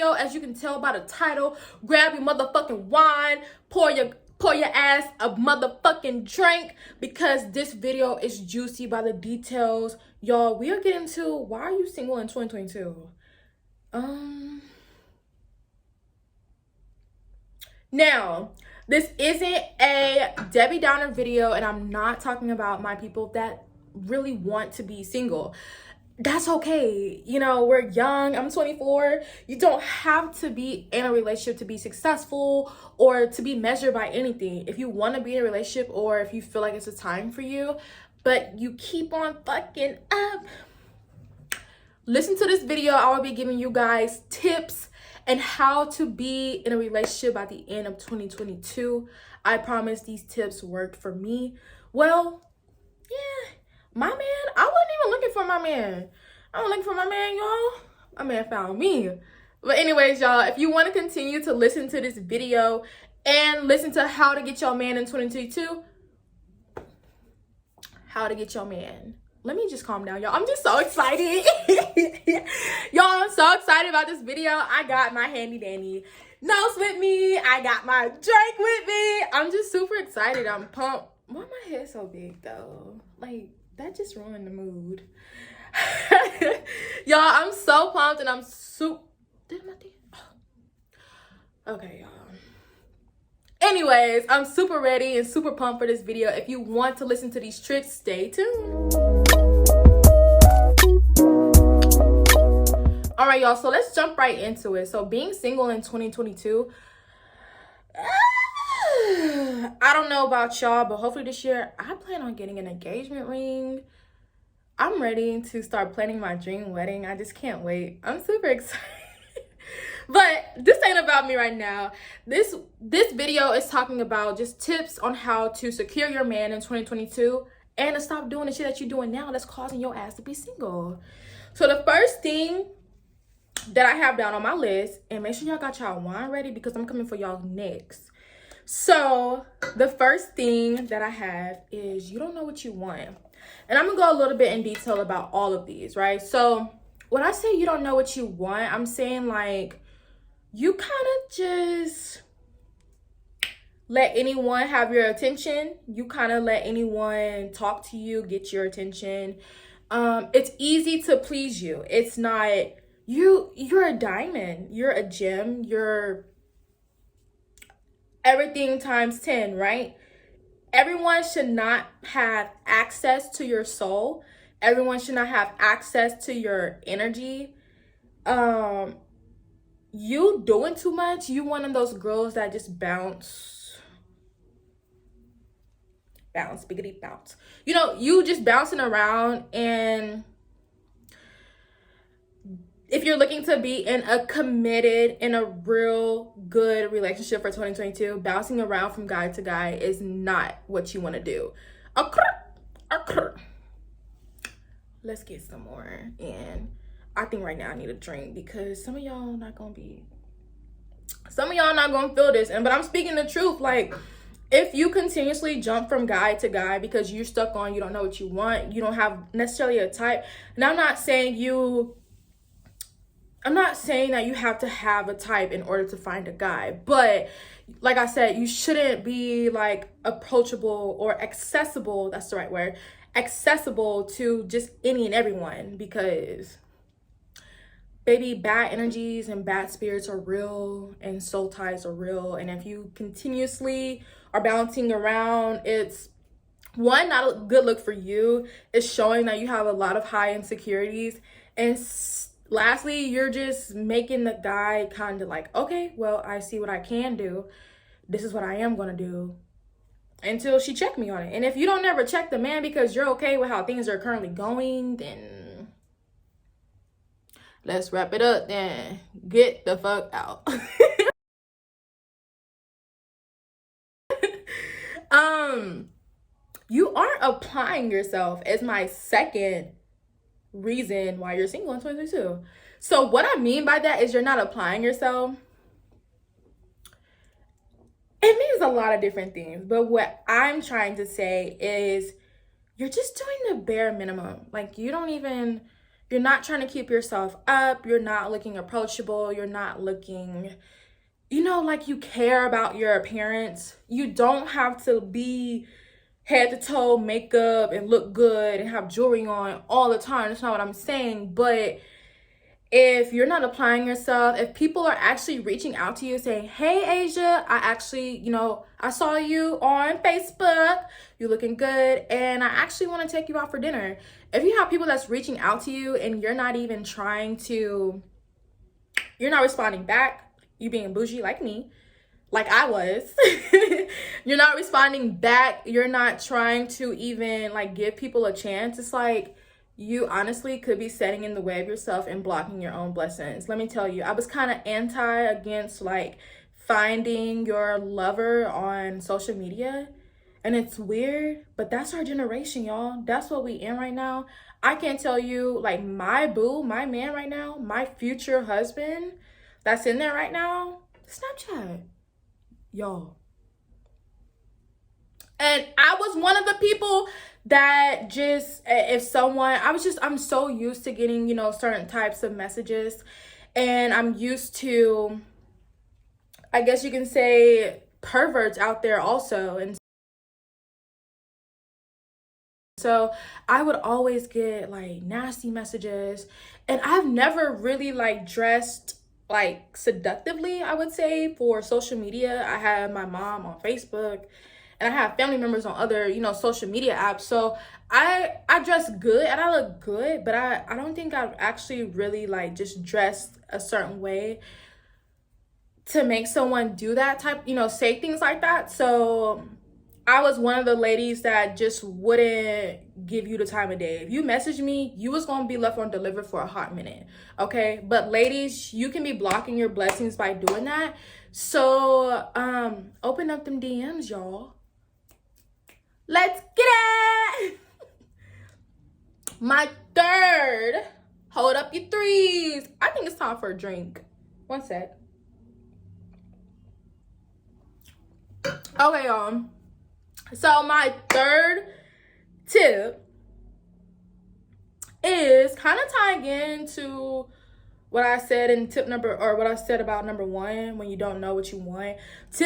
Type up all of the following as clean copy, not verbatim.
video. As you can tell by the title, grab your motherfucking wine, pour your ass a motherfucking drink, because this video is juicy by the details. Y'all, we are getting to why are you single in 2022? Now, this isn't a Debbie Downer video, and I'm not talking about my people that really want to be single. That's okay. You know, we're young. I'm 24. You don't have to be in a relationship to be successful or to be measured by anything. If you want to be in a relationship, or if you feel like it's a time for you, but you keep on fucking up, listen to this video. I will be giving you guys tips and how to be in a relationship by the end of 2022. I promise these tips worked for me. Well, yeah, my man, I wasn't even looking for my man. I was looking for my man, y'all. My man found me. But anyways, y'all, if you want to continue to listen to this video and listen to how to get your man in 2022, how to get your man. Let me just calm down, y'all. I'm just so excited. Y'all, I'm so excited about this video. I got my handy dandy notes with me. I got my drink with me. I'm just super excited. I'm pumped. Why my hair so big, though? Like, that just ruined the mood. Y'all, I'm so pumped, and I'm super... Okay, y'all. Anyways, I'm super ready and super pumped for this video. If you want to listen to these tricks, stay tuned. All right, y'all, so let's jump right into it. So being single in 2022, I don't know about y'all, but hopefully this year I plan on getting an engagement ring. I'm ready to start planning my dream wedding. I just can't wait. I'm super excited. But this ain't about me right now. This video is talking about just tips on how to secure your man in 2022 and to stop doing the shit that you're doing now that's causing your ass to be single. So the first thing that I have down on my list, and make sure y'all got y'all wine ready because I'm coming for y'all next. So the first thing that I have is you don't know what you want. And I'm gonna go a little bit in detail about all of these, right? So when I say you don't know what you want, I'm saying like you kind of just let anyone have your attention. You kind of let anyone talk to you, get your attention. It's easy to please you. It's not, you're a diamond, you're a gem, you're everything times 10, right? Everyone should not have access to your soul. Everyone should not have access to your energy. You doing too much. You one of those girls that just bounce, biggity bounce. You know, you just bouncing around, and if you're looking to be in a committed, in a real good relationship for 2022, bouncing around from guy to guy is not what you want to do. Let's get some more. And I think right now I need a drink because some of y'all not gonna feel this. But I'm speaking the truth. Like, if you continuously jump from guy to guy because you're stuck on, you don't know what you want, you don't have necessarily a type. And I'm not saying that you have to have a type in order to find a guy, but like I said, you shouldn't be like approachable or accessible, that's the right word, accessible to just any and everyone, because baby, bad energies and bad spirits are real, and soul ties are real. And if you continuously are bouncing around, it's one, not a good look for you. It's showing that you have a lot of high insecurities, and lastly, you're just making the guy kind of like, okay, well, I see what I can do. This is what I am going to do until she check me on it. And if you don't ever check the man because you're okay with how things are currently going, then let's wrap it up then. Get the fuck out. You aren't applying yourself as my second reason why you're single in 2022. So what I mean by that is you're not applying yourself. It means a lot of different things, but what I'm trying to say is you're just doing the bare minimum. Like, you're you're not trying to keep yourself up, you're not looking approachable, you're not looking, you know, like you care about your appearance. You don't have to be head to toe makeup and look good and have jewelry on all the time. That's not what I'm saying. But if you're not applying yourself, if people are actually reaching out to you saying, hey, Asia, I actually, you know, I saw you on Facebook, you're looking good, and I actually want to take you out for dinner. If you have people that's reaching out to you and you're not even trying to, you're not responding back, you being bougie like me, like I was, you're not responding back, you're not trying to even like give people a chance, it's like, you honestly could be setting in the way of yourself and blocking your own blessings. Let me tell you, I was kind of against like finding your lover on social media. And it's weird, but that's our generation, y'all. That's what we in right now. I can't tell you, like my boo, my man right now, my future husband that's in there right now, Snapchat, y'all. And I was one of the people that just, if someone, I'm so used to getting, you know, certain types of messages, and I'm used to, I guess you can say, perverts out there also. And so I would always get like nasty messages, and I've never really like dressed like seductively, I would say, for social media. I have my mom on Facebook, and I have family members on other, you know, social media apps. So I dress good and I look good, but I don't think I've actually really like just dressed a certain way to make someone do that type, you know, say things like that. So I was one of the ladies that just wouldn't give you the time of day. If you message me, you was gonna be left on delivered for a hot minute, okay? But ladies, you can be blocking your blessings by doing that. So open up them DMs, y'all. Let's get it. My third, hold up your threes. I think it's time for a drink. One sec. Okay, y'all. So my third tip is kind of tying into what I said in what I said about number one, when you don't know what you want.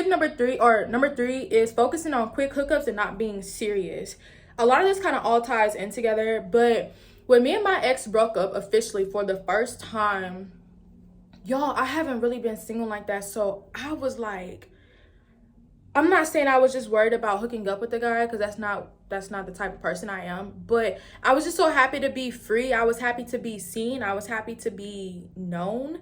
Number three is focusing on quick hookups and not being serious. A lot of this kind of all ties in together, but when me and my ex broke up officially for the first time, y'all, I haven't really been single like that. So I was like, I'm not saying I was just worried about hooking up with the guy, because that's not the type of person I am, but I was just so happy to be free. I was happy to be seen. I was happy to be known.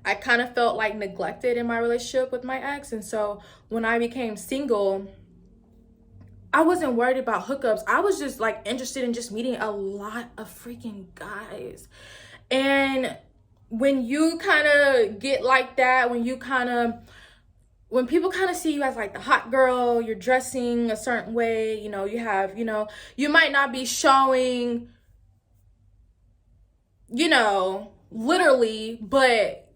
I kind of felt like neglected in my relationship with my ex, and so when I became single, I wasn't worried about hookups. I was just like interested in just meeting a lot of freaking guys. And when you kind of get like that, when people kind of see you as like the hot girl, you're dressing a certain way, you know, you might not be showing, you know, literally, but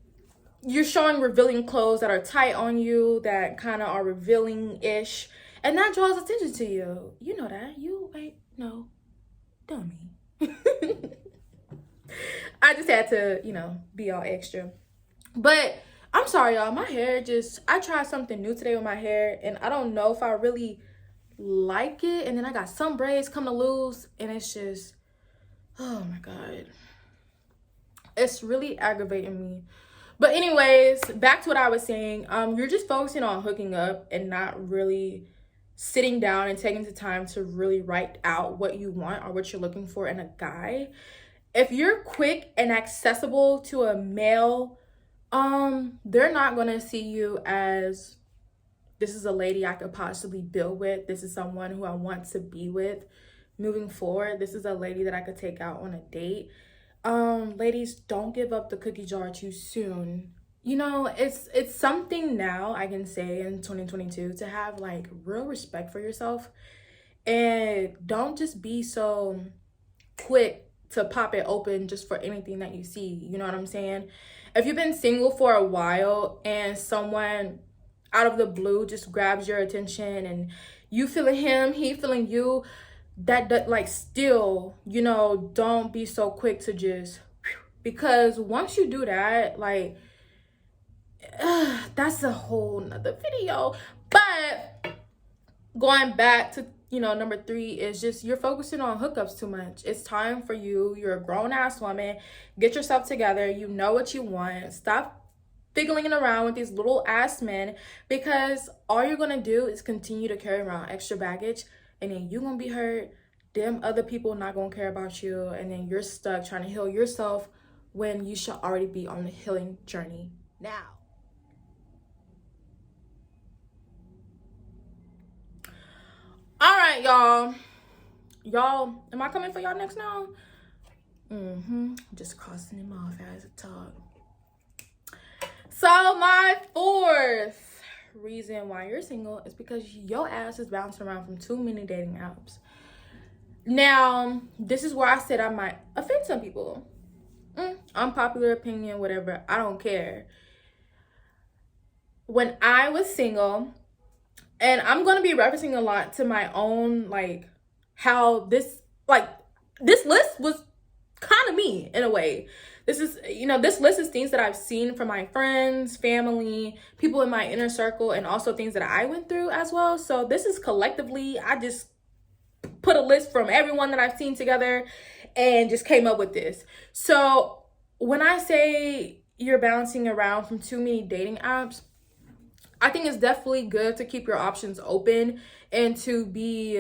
you're showing revealing clothes that are tight on you, that kind of are revealing-ish, and that draws attention to you. You know that. You ain't no dummy. I just had to, you know, be all extra. But I'm sorry, y'all. My hair I tried something new today with my hair, and I don't know if I really like it. And then I got some braids coming loose, and it's just, oh my God. It's really aggravating me. But anyways, back to what I was saying. You're just focusing on hooking up and not really sitting down and taking the time to really write out what you want or what you're looking for in a guy. If you're quick and accessible to a male, they're not gonna see you as, this is a lady I could possibly build with. This is someone who I want to be with moving forward. This is a lady that I could take out on a date. Ladies, don't give up the cookie jar too soon. You know, it's something now, I can say, in 2022, to have like real respect for yourself, and don't just be so quick to pop it open just for anything that you see. You know what I'm saying? If you've been single for a while and someone out of the blue just grabs your attention and you feeling him, he feeling you, that like, still, you know, don't be so quick to just Because once you do that, like, that's a whole nother video. But going back to, you know, number 3 is just you're focusing on hookups too much. It's time for you. You're a grown-ass woman. Get yourself together. You know what you want. Stop fiddling around with these little ass men, because all you're gonna do is continue to carry around extra baggage, and then you're gonna be hurt. Them other people not gonna care about you, and then you're stuck trying to heal yourself when you should already be on the healing journey now. All right, y'all, am I coming for y'all next now? Just crossing them off as a talk. So my 4th reason why you're single is because your ass is bouncing around from too many dating apps. Now, this is where I said I might offend some people. Unpopular opinion, whatever, I don't care. When I was single, and I'm going to be referencing a lot to my own, like, how this list was kind of me in a way. This is, you know, this list is things that I've seen from my friends, family, people in my inner circle, and also things that I went through as well. So this is collectively, I just put a list from everyone that I've seen together and just came up with this. So when I say you're bouncing around from too many dating apps, I think it's definitely good to keep your options open and to be,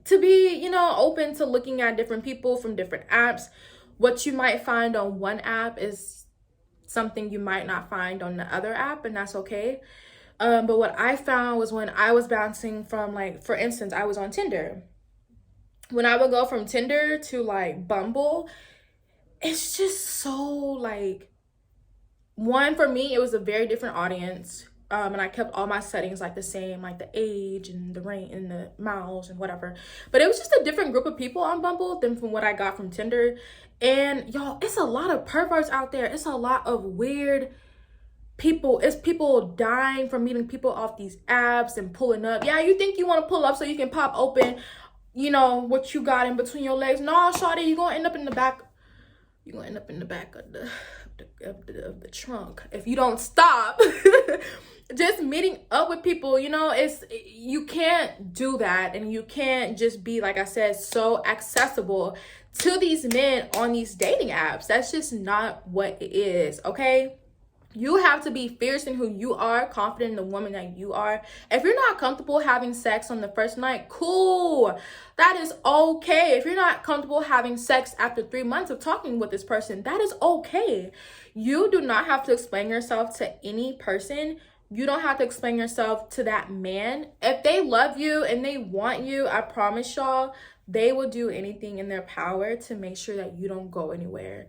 you know, open to looking at different people from different apps. What you might find on one app is something you might not find on the other app, and that's okay. But what I found was when I was bouncing from, like, for instance, I was on Tinder. When I would go from Tinder to, like, Bumble, it's just so, like, one, for me, it was a very different audience. And I kept all my settings like the same, like the age and the range and the miles and whatever. But it was just a different group of people on Bumble than from what I got from Tinder. And y'all, it's a lot of perverts out there. It's a lot of weird people. It's people dying from meeting people off these apps and pulling up. Yeah, you think you want to pull up so you can pop open, you know, what you got in between your legs. No, shawty, you're going to end up in the back. You're going to end up in the back of the trunk if you don't stop. Just meeting up with people, you know, you can't do that, and you can't just be, like I said, so accessible to these men on these dating apps. That's just not what it is, okay? You have to be fierce in who you are, confident in the woman that you are. If you're not comfortable having sex on the first night, cool. That is okay. If you're not comfortable having sex after 3 months of talking with this person, that is okay. You do not have to explain yourself to any person. You don't have to explain yourself to that man. If they love you and they want you, I promise y'all, they will do anything in their power to make sure that you don't go anywhere.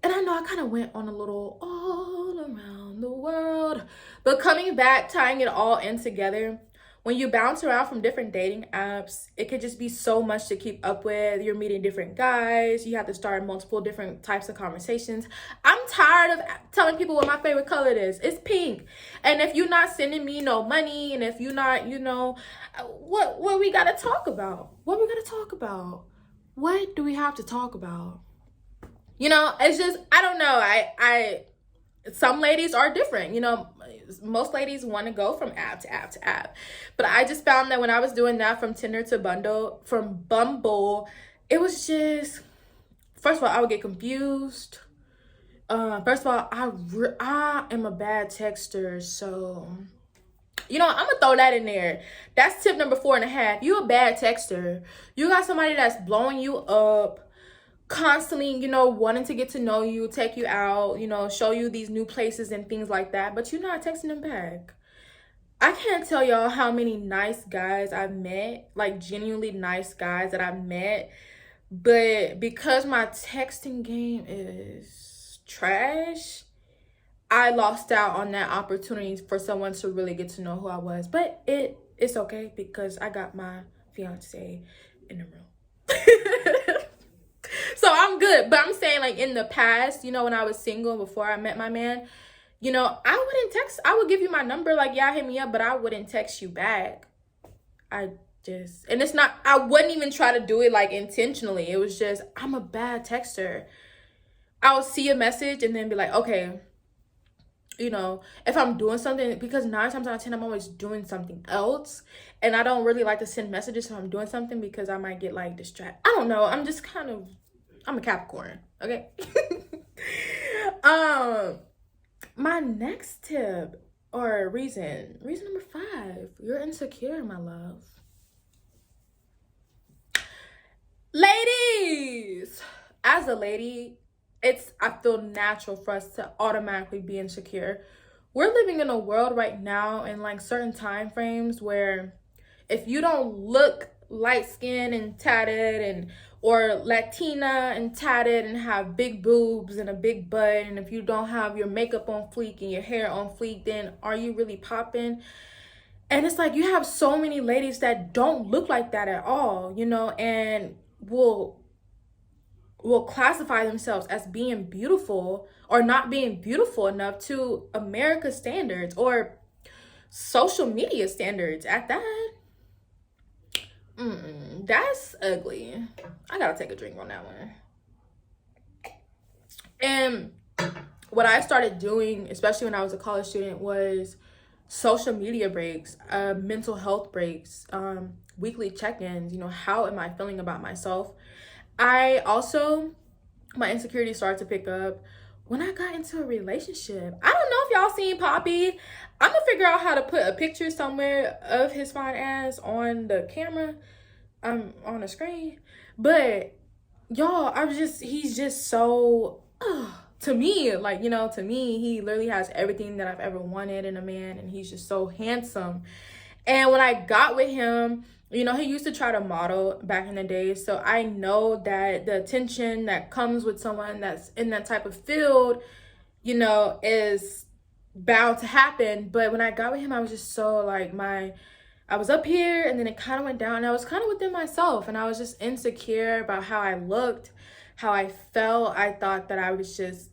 And I know I kind of went on a little all around the world, but coming back, tying it all in together, when you bounce around from different dating apps, it could just be so much to keep up with. You're meeting different guys. You have to start multiple different types of conversations. I'm tired of telling people what my favorite color is. It's pink. And if you're not sending me no money, and if you're not, you know, what we got to talk about? What we got to talk about? What do we have to talk about? You know, it's just, I don't know. Some ladies are different, you know. Most ladies want to go from app to app to app. But I just found that when I was doing that from Tinder to Bumble, it was just, first of all, I would get confused. First of all, I am a bad texter, so, you know, I'm gonna throw that in there. That's tip number 4.5. You a bad texter. You got somebody that's blowing you up, constantly, you know, wanting to get to know you, take you out, you know, show you these new places and things like that, but you're not texting them back. I can't tell y'all how many nice guys I've met, like genuinely nice guys that I've met, but because my texting game is trash, I lost out on that opportunity for someone to really get to know who I was. But it's okay, because I got my fiance in the room. So I'm good. But I'm saying, like, in the past, you know, when I was single before I met my man, you know, I would give you my number, like, yeah, hit me up, but I wouldn't text you back. I just, and it's not, I wouldn't even try to do it like intentionally. It was just, I'm a bad texter. I'll see a message and then be like, okay, you know, if I'm doing something, because 9 times out of 10 I'm always doing something else, and I don't really like to send messages if I'm doing something because I might get like distracted. I don't know, I'm just kind of, I'm a Capricorn, okay? My next tip or reason number 5, you're insecure, my love. Ladies, as a lady, I feel natural for us to automatically be insecure. We're living in a world right now in like certain time frames where if you don't look light skinned and tatted and or Latina and tatted and have big boobs and a big butt, and if you don't have your makeup on fleek and your hair on fleek, then are you really popping? And it's like you have so many ladies that don't look like that at all, you know, and will classify themselves as being beautiful or not being beautiful enough to America's standards or social media standards at that. That's ugly. I gotta take a drink on that one. And what I started doing, especially when I was a college student, was social media breaks, mental health breaks, weekly check-ins. You know, how am I feeling about myself? I also, my insecurity started to pick up when I got into a relationship. I don't know if y'all seen Poppy. I'm gonna figure out how to put a picture somewhere of his fine ass on the camera, on the screen. But y'all, he's just so, to me, like, you know, to me, he literally has everything that I've ever wanted in a man, and he's just so handsome. And when I got with him, you know, he used to try to model back in the day. So I know that the attention that comes with someone that's in that type of field, you know, is bound to happen. But when I got with him, I was just so like, I was up here and then it kind of went down, and I was kind of within myself, and I was just insecure about how I looked, how I felt. I thought that I was just,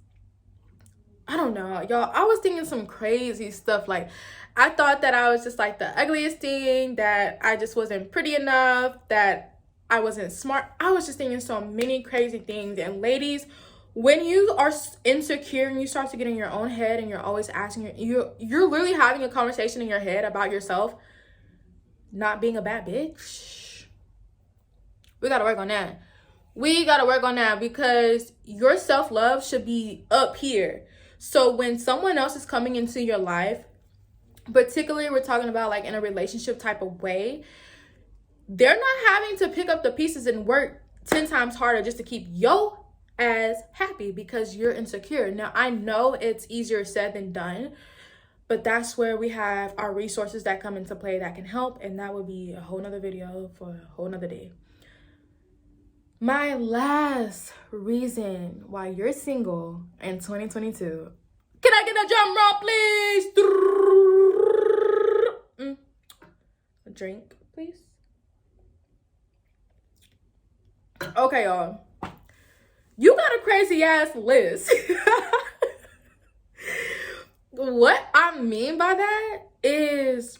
I don't know, y'all, I was thinking some crazy stuff. Like, I thought that I was just like the ugliest thing, that I just wasn't pretty enough, that I wasn't smart. I was just thinking so many crazy things. And ladies, when you are insecure and you start to get in your own head and you're always asking, you're literally having a conversation in your head about yourself not being a bad bitch. We gotta work on that. We gotta work on that, because your self-love should be up here. So when someone else is coming into your life, particularly we're talking about like in a relationship type of way, they're not having to pick up the pieces and work 10 times harder just to keep your ass happy because you're insecure. Now, I know it's easier said than done, but that's where we have our resources that come into play that can help, and that would be a whole nother video for a whole nother day. My last reason why you're single in 2022. Can I get a drum roll, please? A drink, please. Okay, y'all. You got a crazy ass list. What I mean by that is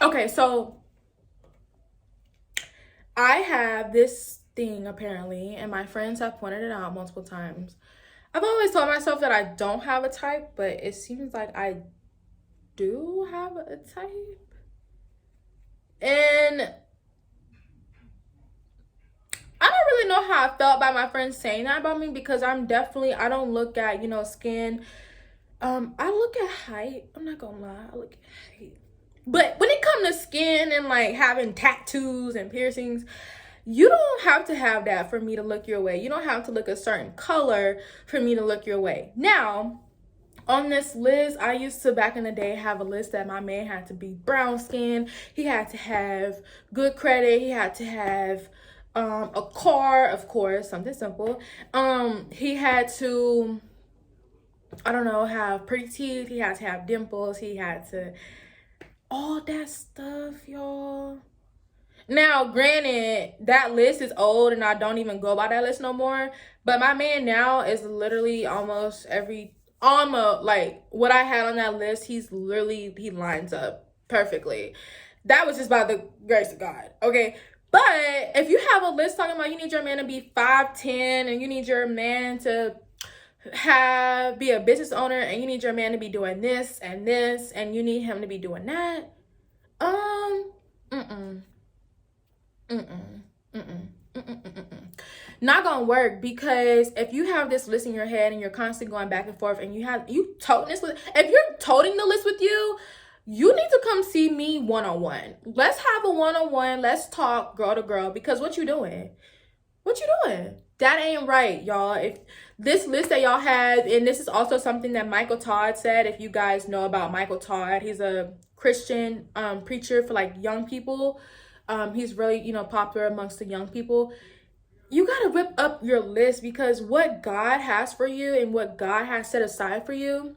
okay, so I have this thing apparently, and my friends have pointed it out multiple times. I've always told myself that I don't have a type, but it seems like I do have a type. And I don't really know how I felt by my friends saying that about me, because I don't look at, you know, skin. I look at height. I'm not gonna lie, I look at height. But when it comes to skin and like having tattoos and piercings, you don't have to have that for me to look your way. You don't have to look a certain color for me to look your way. Now, on this list, I used to back in the day have a list that my man had to be brown skin. He had to have good credit. He had to have a car, of course, something simple. He had to, I don't know, have pretty teeth. He had to have dimples. He had to, all that stuff, y'all. Now, granted, that list is old and I don't even go by that list no more. But my man now is literally almost like what I had on that list, he lines up perfectly. That was just by the grace of God, okay? But if you have a list talking about you need your man to be 5'10", and you need your man to be a business owner, and you need your man to be doing this, and you need him to be doing that, not gonna work. Because if you have this list in your head and you're constantly going back and forth, and you toting this list, if you're toting the list with you, you need to come see me one-on-one. Let's have a one-on-one. Let's talk girl to girl. Because what you doing? That ain't right, y'all. If this list that y'all have, and this is also something that Michael Todd said, if you guys know about Michael Todd, he's a Christian preacher for like young people. He's really, popular amongst the young people. You gotta whip up your list, because what God has for you and what God has set aside for you,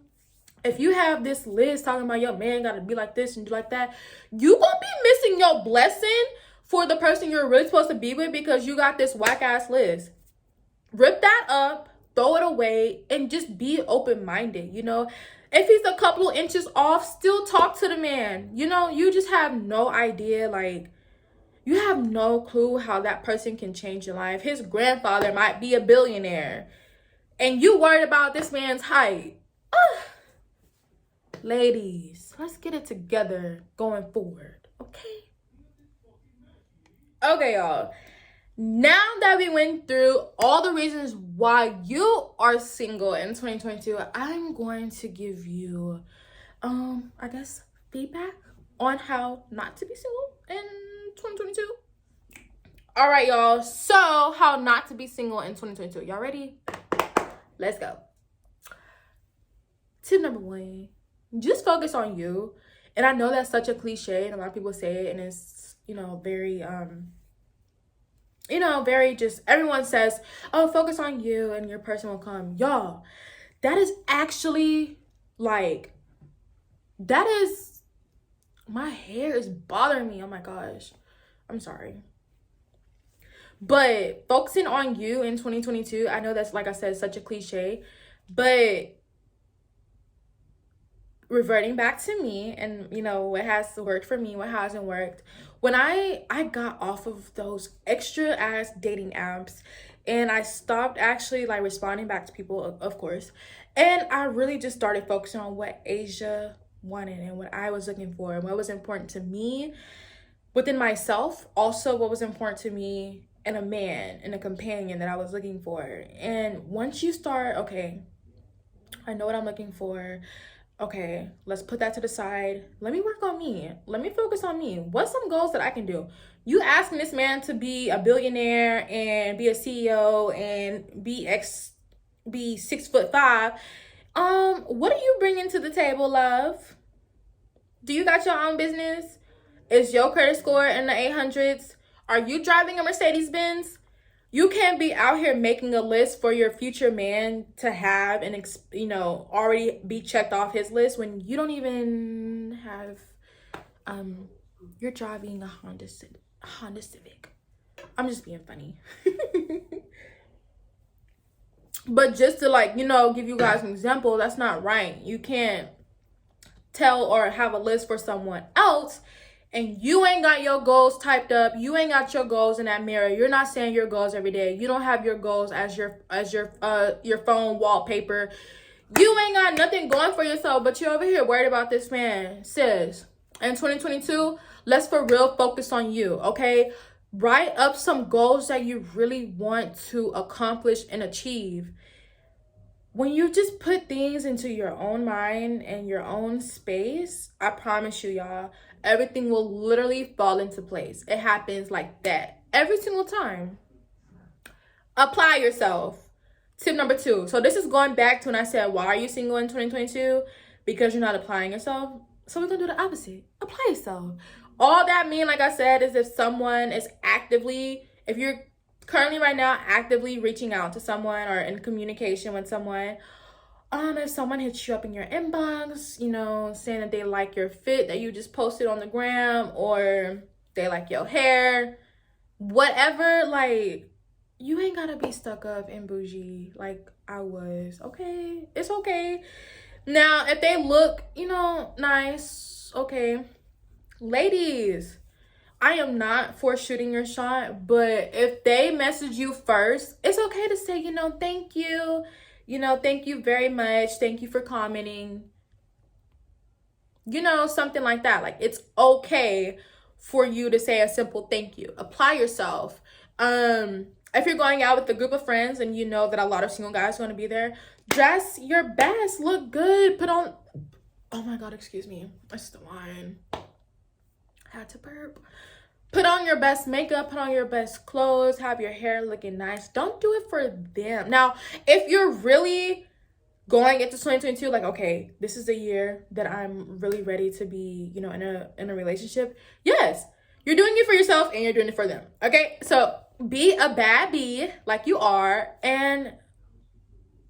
if you have this list talking about your man gotta be like this and do like that, you gonna be missing your blessing for the person you're really supposed to be with, because you got this whack ass list. Rip that up, throw it away, and just be open-minded. If he's a couple inches off, still talk to the man. You just have no idea, like, you have no clue how that person can change your life. His grandfather might be a billionaire, and you worried about this man's height. Ladies, let's get it together going forward, okay? Okay, y'all. Now that we went through all the reasons why you are single in 2022, I'm going to give you, I guess, feedback on how not to be single in 2022. All right, y'all. So, how not to be single in 2022. Y'all ready? Let's go. Tip number 1, just focus on you. And I know that's such a cliche, and a lot of people say it, and it's, very, very just, everyone says, oh, focus on you and your person will come. Y'all, that is actually, like, my hair is bothering me. Oh my gosh. I'm sorry. But focusing on you in 2022, I know that's, like I said, such a cliche, but reverting back to me and, what has worked for me, what hasn't worked. When I got off of those extra ass dating apps, and I stopped actually like responding back to people, of course, and I really just started focusing on what Asia wanted and what I was looking for and what was important to me within myself, also what was important to me and a man and a companion that I was looking for. And once you start, okay, I know what I'm looking for. Okay, let's put that to the side. Let me work on me. Let me focus on me. What's some goals that I can do? You asking this man to be a billionaire and be a CEO and be 6'5". What are you bringing to the table, love? Do you got your own business? Is your credit score in the 800s? Are you driving a Mercedes Benz? You can't be out here making a list for your future man to have and, already be checked off his list when you don't even have, you're driving a Honda Civic. I'm just being funny. But just to give you guys an example, that's not right. You can't tell or have a list for someone else and you ain't got your goals typed up. You ain't got your goals in that mirror. You're not saying your goals every day. You don't have your goals as your phone wallpaper. You ain't got nothing going for yourself, but you're over here worried about this man. Sis, in 2022, let's for real focus on you, okay? Write up some goals that you really want to accomplish and achieve. When you just put things into your own mind and your own space, I promise you, y'all, everything will literally fall into place. It happens like that every single time. Apply yourself. Tip number 2. So this is going back to when I said, why are you single in 2022? Because you're not applying yourself. So we're going to do the opposite. Apply yourself. All that mean, like I said, is if someone is if you're currently right now actively reaching out to someone or in communication with someone, if someone hits you up in your inbox, saying that they like your fit that you just posted on the gram, or they like your hair, whatever, you ain't gotta be stuck up and bougie like I was, okay? It's okay. Now, if they look, nice, okay, Ladies, I am not for shooting your shot, but if they message you first, it's okay to say, thank you. Thank you very much. Thank you for commenting. Something like that. Like, it's okay for you to say a simple thank you. Apply yourself. If you're going out with a group of friends and you know that a lot of single guys are going to be there, dress your best, look good, put on, oh my God, excuse me, that's the line. I had to burp. Put on your best makeup, put on your best clothes, have your hair looking nice. Don't do it for them. Now, if you're really going into 2022, like, okay, this is a year that I'm really ready to be, in a relationship. Yes, you're doing it for yourself and you're doing it for them. Okay, so be a bad bee like you are and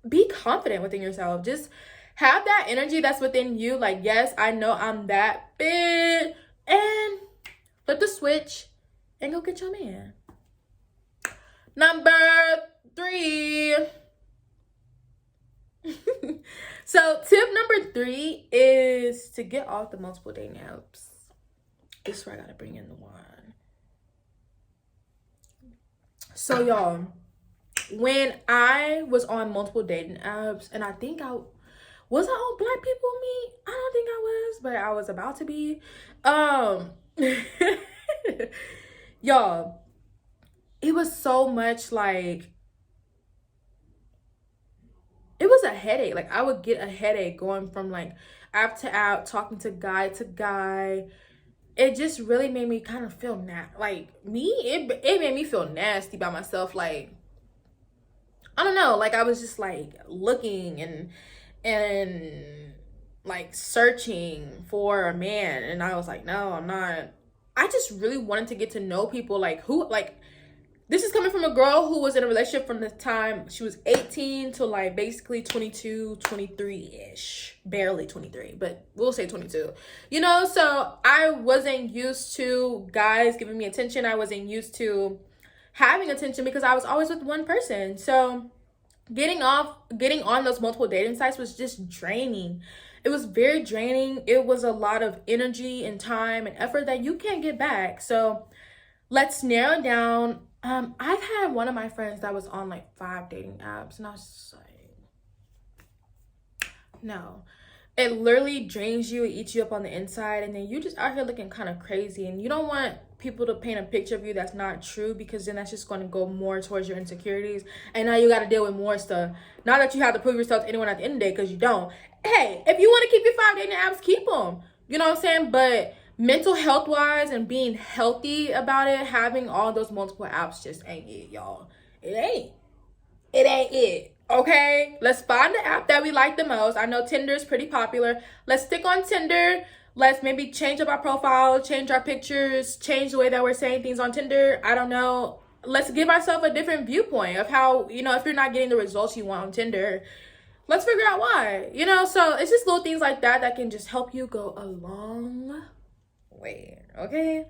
be confident within yourself. Just have that energy that's within you. Like, yes, I know I'm that big, and flip the switch and go get your man. Number 3. So tip number 3 is to get off the multiple dating apps. This is where I gotta bring in the wine. So y'all, when I was on multiple dating apps, and I think I was on Black People Meet? I don't think I was, but I was about to be. Y'all, it was so much like, it was a headache. Like, I would get a headache going from like app to app, talking to guy to guy. It just really made me kind of feel it made me feel nasty by myself. Like, I don't know, like I was just like looking and like searching for a man, and I was like, no, I'm not. I just really wanted to get to know people. Like, who, like, this is coming from a girl who was in a relationship from the time she was 18 to like basically 22, 23-ish. Barely 23, but we'll say 22. So I wasn't used to guys giving me attention. I wasn't used to having attention because I was always with one person. So getting on those multiple dating sites was just draining. It was very draining. It was a lot of energy and time and effort that you can't get back. So let's narrow down. I've had one of my friends that was on like 5 dating apps, and I was just like, no. It literally drains you, it eats you up on the inside, and then you just out here looking kind of crazy. And you don't want people to paint a picture of you that's not true, because then that's just going to go more towards your insecurities. And now you got to deal with more stuff. Not that you have to prove yourself to anyone at the end of the day, because you don't. Hey, if you want to keep your 5 dating apps, keep them. You know what I'm saying? But mental health wise and being healthy about it, having all those multiple apps just ain't it, y'all. It ain't it. Okay, let's find the app that we like the most. I know Tinder is pretty popular. Let's stick on Tinder. Let's maybe change up our profile, change our pictures, change the way that we're saying things on Tinder. I don't know. Let's give ourselves a different viewpoint of how, if you're not getting the results you want on Tinder, let's figure out why. So it's just little things like that can just help you go a long way. Okay.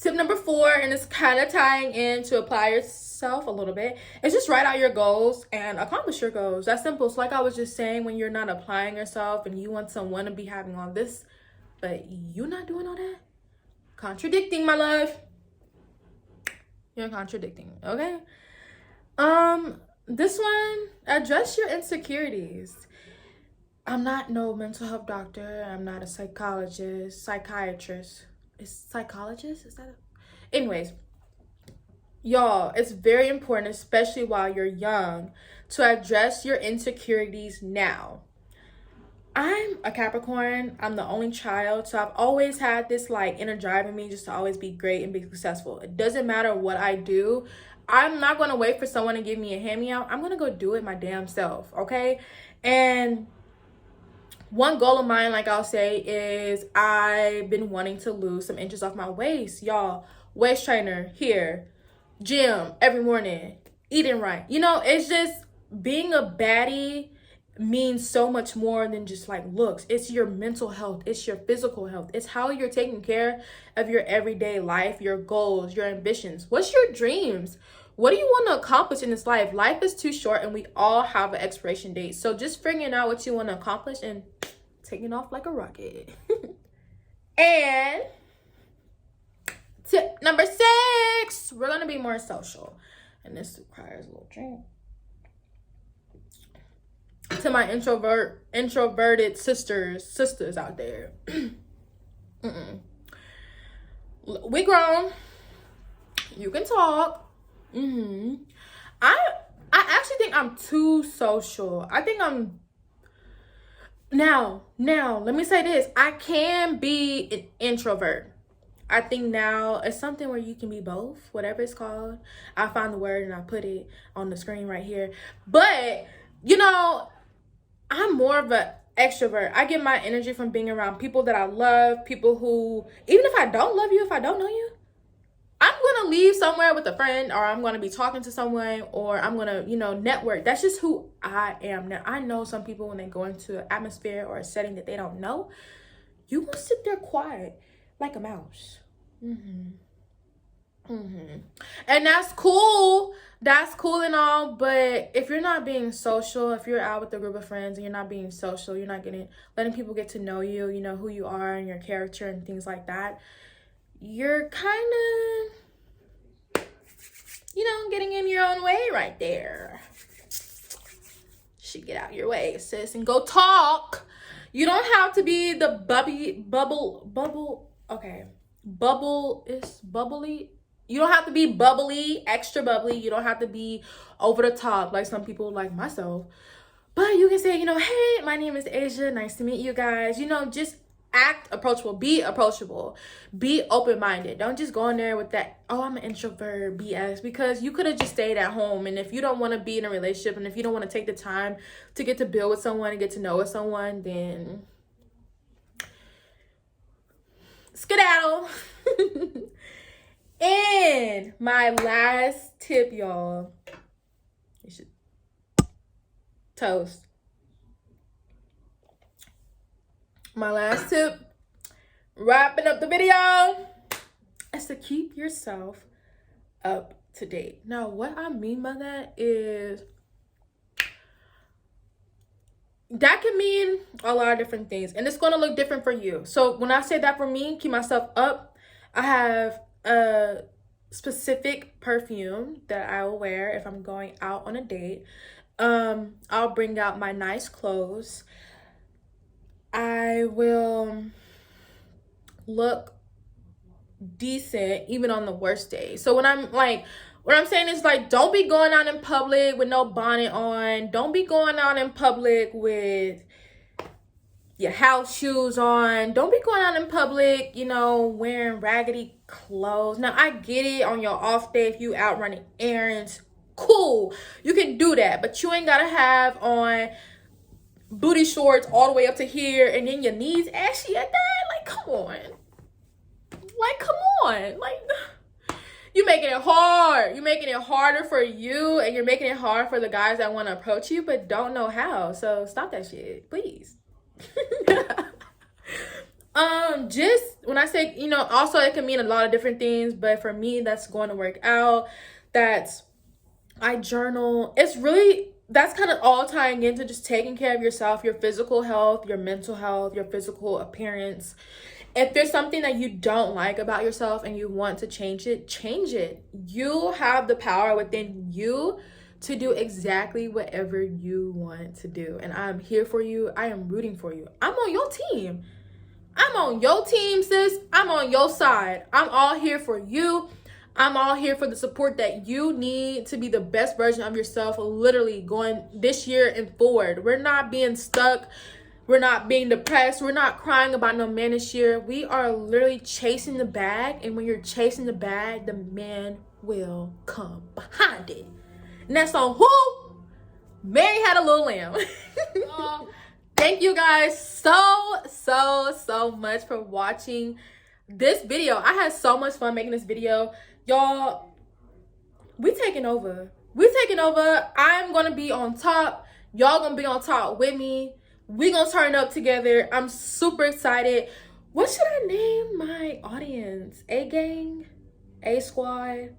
Tip number 4, and it's kind of tying in to apply yourself a little bit, is just write out your goals and accomplish your goals. That's simple. So like I was just saying, when you're not applying yourself and you want someone to be having all this, but you're not doing all that, contradicting, my love. You're contradicting. Okay. This one, address your insecurities. I'm not no mental health doctor. I'm not a psychiatrist. Is psychologist? Is that it? Anyways, y'all, it's very important, especially while you're young, to address your insecurities now. I'm a Capricorn. I'm the only child, so I've always had this like inner drive in me just to always be great and be successful. It doesn't matter what I do. I'm not going to wait for someone to give me a hand-me-out. I'm going to go do it my damn self, okay? And one goal of mine, like I'll say, is I've been wanting to lose some inches off my waist. Y'all, waist trainer here, gym every morning, eating right. It's just being a baddie means so much more than just like looks. It's your mental health. It's your physical health. It's how you're taking care of your everyday life, your goals, your ambitions. What's your dreams? What do you want to accomplish in this life? Life is too short and we all have an expiration date. So just figuring out what you want to accomplish and taking off like a rocket. And tip number 6, we're gonna be more social. And this requires a little drink. To my introverted sisters out there. We grown. You can talk. I actually think I'm too social. I think I'm now let me say this. I can be an introvert. I think now it's something where you can be both, whatever it's called. I found the word and I put it on the screen right here. But, you know, I'm more of an extrovert. I get my energy from being around people that I love, people who, even if I don't love you, if I don't know you, I'm going to leave somewhere with a friend, or I'm going to be talking to someone, or I'm going to, you know, network. That's just who I am. Now, I know some people, when they go into an atmosphere or a setting that they don't know, you will sit there quiet like a mouse. And that's cool. That's cool and all. But if you're not being social, if you're out with a group of friends and you're not being social, you're not letting people get to know you, you know, who you are and your character and things like that, you're kind of, you know, getting in your own way right there. Should get out your way, sis, and go talk. You don't have to be the bubble. Okay. Bubble is bubbly. You don't have to be bubbly, extra bubbly. You don't have to be over the top like some people like myself. But you can say, you know, hey, my name is Asia. Nice to meet you guys. You know, just act approachable. Be approachable. Be open-minded. Don't just go in there with that, oh, I'm an introvert BS, because you could have just stayed at home. And if you don't want to be in a relationship, and if you don't want to take the time to get to build with someone and get to know with someone, then skedaddle. And my last tip, y'all, you should toast. My last tip, wrapping up the video, is to keep yourself up to date. Now, what I mean by that is, that can mean a lot of different things, and it's going to look different for you. So when I say that for me, keep myself up, I have a specific perfume that I will wear if I'm going out on a date. I'll bring out my nice clothes. I will look decent even on the worst day. So when I'm like, what I'm saying is, like, don't be going out in public with no bonnet on. Don't be going out in public with your house shoes on. Don't be going out in public, you know, wearing raggedy clothes. Now, I get it on your off day if you out running errands. Cool. You can do that. But you ain't got to have on booty shorts all the way up to here and then your knees ashy at that. Like, come on. Like, come on. Like, you're making it hard. You're making it harder for you, and you're making it hard for the guys that want to approach you but don't know how. So stop that shit, please. Just when I say, you know, also it can mean a lot of different things, but for me, that's going to work out. That's, I journal. It's really, that's kind of all tying into just taking care of yourself, your physical health, your mental health, your physical appearance. If there's something that you don't like about yourself and you want to change it, change it. You have the power within you to do exactly whatever you want to do. And I'm here for you. I am rooting for you. I'm on your team. I'm on your team, sis. I'm on your side. I'm all here for you. I'm all here for the support that you need to be the best version of yourself, literally going this year and forward. We're not being stuck. We're not being depressed. We're not crying about no man this year. We are literally chasing the bag. And when you're chasing the bag, the man will come behind it. And that's on who? Mary Had a Little Lamb. Thank you guys so much for watching this video. I had so much fun making this video. Y'all, we taking over. We're taking over. I'm going to be on top. Y'all going to be on top with me. We going to turn it up together. I'm super excited. What should I name my audience? A-gang? A-squad?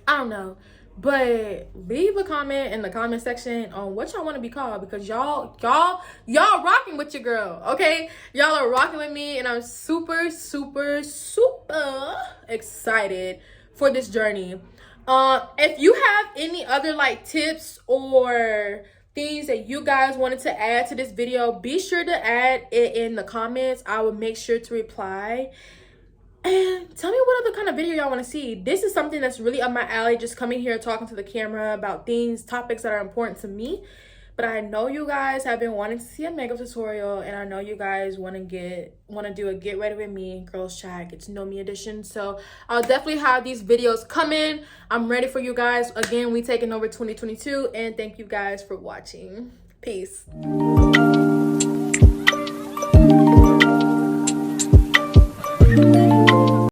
I don't know. But leave a comment in the comment section on what y'all want to be called, because y'all rocking with your girl, okay? Y'all are rocking with me, and I'm super excited for this journey. If you have any other like tips or things that you guys wanted to add to this video, be sure to add it in the comments. I will make sure to reply. And tell me what other kind of video y'all want to see. This is something that's really up my alley, just coming here talking to the camera about things, topics that are important to me. But I know you guys have been wanting to see a makeup tutorial, and I know you guys want to do a get ready with me girls chat, get to know me edition. So I'll definitely have these videos coming. I'm ready for you guys. Again, we taking over 2022, and thank you guys for watching. Peace.